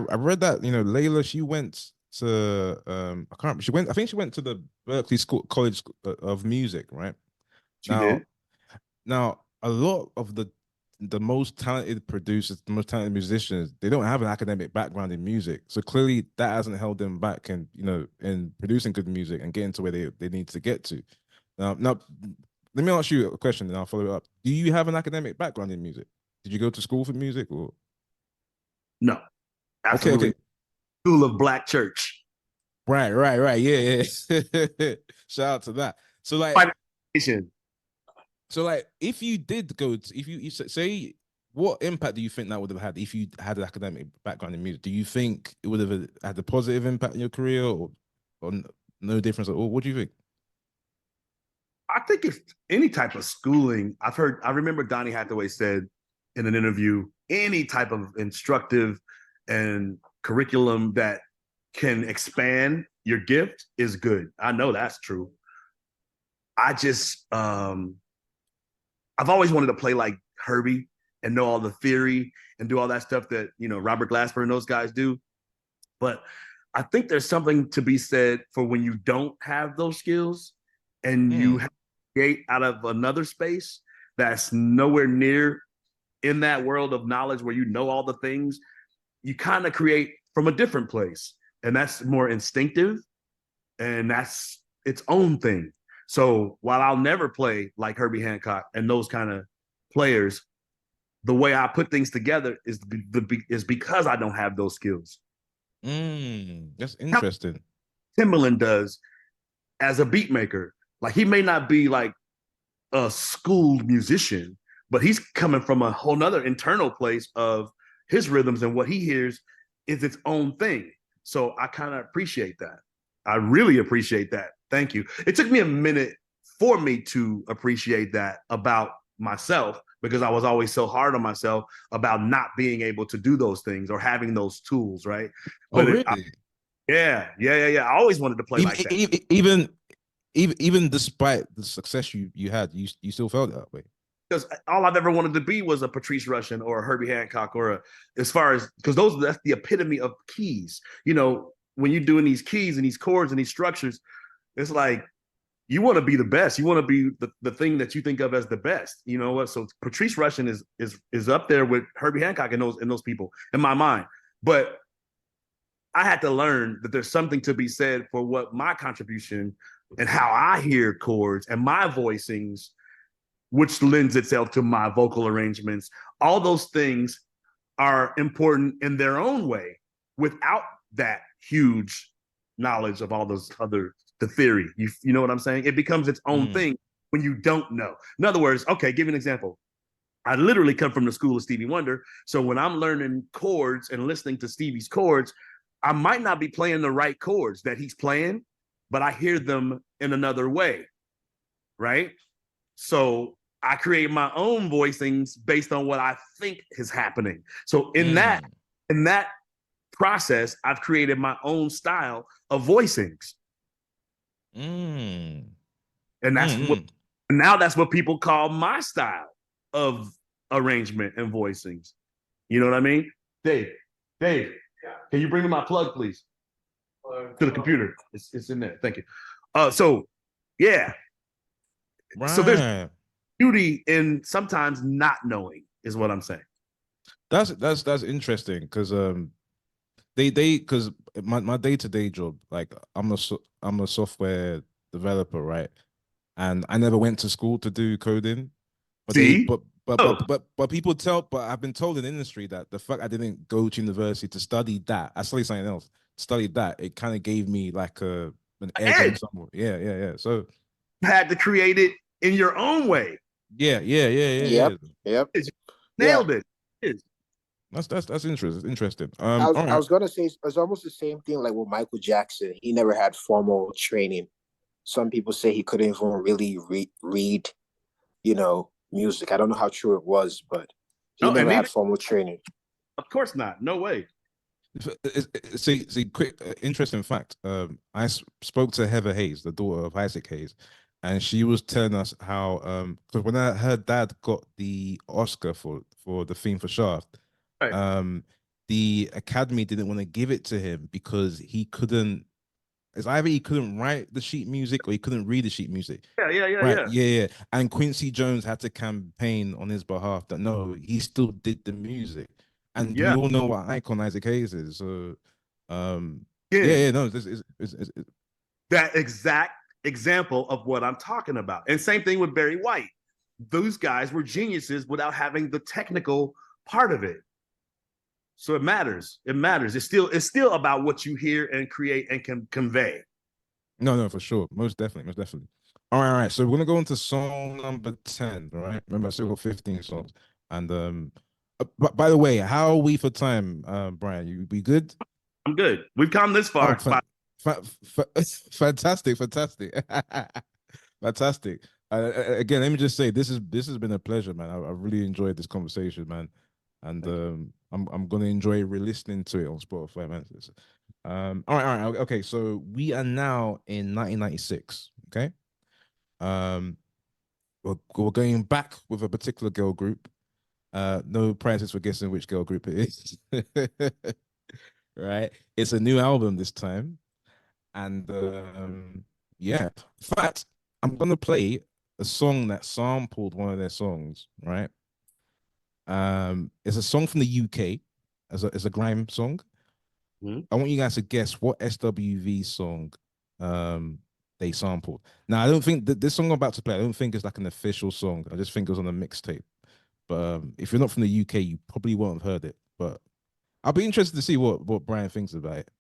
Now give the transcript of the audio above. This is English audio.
I read that Layla, she went to I can't she went I think she went to the Berklee School College of Music, right? She Now did. now a lot of the most talented producers, the most talented musicians, they don't have an academic background in music. So clearly that hasn't held them back and in producing good music and getting to where they need to get to. Now let me ask you a question and I'll follow it up. Do you have an academic background in music? Did you go to school for music or No, okay, absolutely. okay. School of Black Church. Right. Yeah, yeah. Shout out to that. So like, Financiation. if you did go to, if you say, what impact do you think that would have had if you had an academic background in music? Do you think it would have had a positive impact in your career, or no difference at all? What do you think? I think if any type of schooling, I remember Donnie Hathaway said in an interview, any type of instructive and curriculum that can expand your gift is good. I know that's true. I just, I've always wanted to play like Herbie and know all the theory and do all that stuff that, Robert Glasper and those guys do. But I think there's something to be said for when you don't have those skills and you Hmm. have to create out of another space that's nowhere near in that world of knowledge where you know all the things. You kind of create from a different place, and that's more instinctive, and that's its own thing. So while I'll never play like Herbie Hancock and those kind of players, the way I put things together is because I don't have those skills. That's interesting. Timberland does as a beat maker. Like he may not be like a schooled musician, but he's coming from a whole nother internal place of his rhythms, and what he hears is its own thing. So I kind of appreciate that. I really appreciate that. Thank you. It took me a minute for me to appreciate that about myself because I was always so hard on myself about not being able to do those things or having those tools, right? Oh, But really? yeah. I always wanted to play Even like that. even despite the success you had, you still felt that way. Because all I've ever wanted to be was a Patrice Rushen or a Herbie Hancock or as far as because that's the epitome of keys. When you're doing these keys and these chords and these structures, it's like you want to be the best. You want to be the thing that you think of as the best. You know what? So Patrice Rushen is up there with Herbie Hancock and those people in my mind. But I had to learn that there's something to be said for what my contribution and how I hear chords and my voicings, which lends itself to my vocal arrangements. All those things are important in their own way without that huge knowledge of all those other the theory. You know what I'm saying? It becomes its own Mm. thing when you don't know. In other words, okay, give you an example. I literally come from the school of Stevie Wonder. So when I'm learning chords and listening to Stevie's chords, I might not be playing the right chords that he's playing, but I hear them in another way, right? So I create my own voicings based on what I think is happening. So Mm. in that process, I've created my own style of voicings. Mm. And Mm. that's what people call my style of arrangement and voicings. You know what I mean? Dave, can you bring me my plug, please? To the computer. It's in there. Thank you. So yeah. So there's Right. beauty in sometimes not knowing, is what I'm saying. That's interesting because they because my day-to-day job, like I'm a software developer, right? And I never went to school to do coding, but they See? Oh, but people tell, but I've been told in the industry that the fact I didn't go to university to study that, I studied something else, study that, it kind of gave me like an edge on Ed someone. Yeah. So had to create it in your own way. yeah. Yep. Yep. You Yeah. nailed it. That's interesting. Interesting. I All I right. was gonna say it's almost the same thing like with Michael Jackson. He never had formal training. Some people say he couldn't even really read, music. I don't know how true it was, but he No, and never neither, had formal training. of course not. No way. See, quick, interesting fact. Spoke to Heather Hayes, the daughter of Isaac Hayes, and she was telling us how because when her dad got the Oscar for the theme for Shaft, Right. um, the Academy didn't want to give it to him because he couldn't. It's either he couldn't write the sheet music or he couldn't read the sheet music. Right? Yeah. And Quincy Jones had to campaign on his behalf that no, he still did the music, and we all know what Icon Isaac Hayes is. So, no, this is that exact example of what I'm talking about. And same thing with Barry White. Those guys were geniuses without having the technical part of it. So it matters. It matters. It's still about what you hear and create and can convey. No, for sure. Most definitely. All right. So we're gonna go into song number 10. All right. Remember, I still got 15 songs. And by the way, how are we for time, Brian? You be good? I'm good. We've come this far. Fantastic. Fantastic. Again, let me just say this has been a pleasure, man. I really enjoyed this conversation, man. And I'm gonna enjoy re-listening to it on Spotify, man. All right. Okay, so we are now in 1996. Okay. We're going back with a particular girl group. No prizes for guessing which girl group it is. Right. It's a new album this time. And yeah. In fact, I'm gonna play a song that sampled one of their songs, right? It's a song from the UK as a grime song. I want you guys to guess what SWV song they sampled. Now, I don't think that this song I'm about to play, I don't think it's like an official song. I just think it was on a mixtape. But if you're not from the UK, you probably won't have heard it. But I'll be interested to see what Brian thinks about it.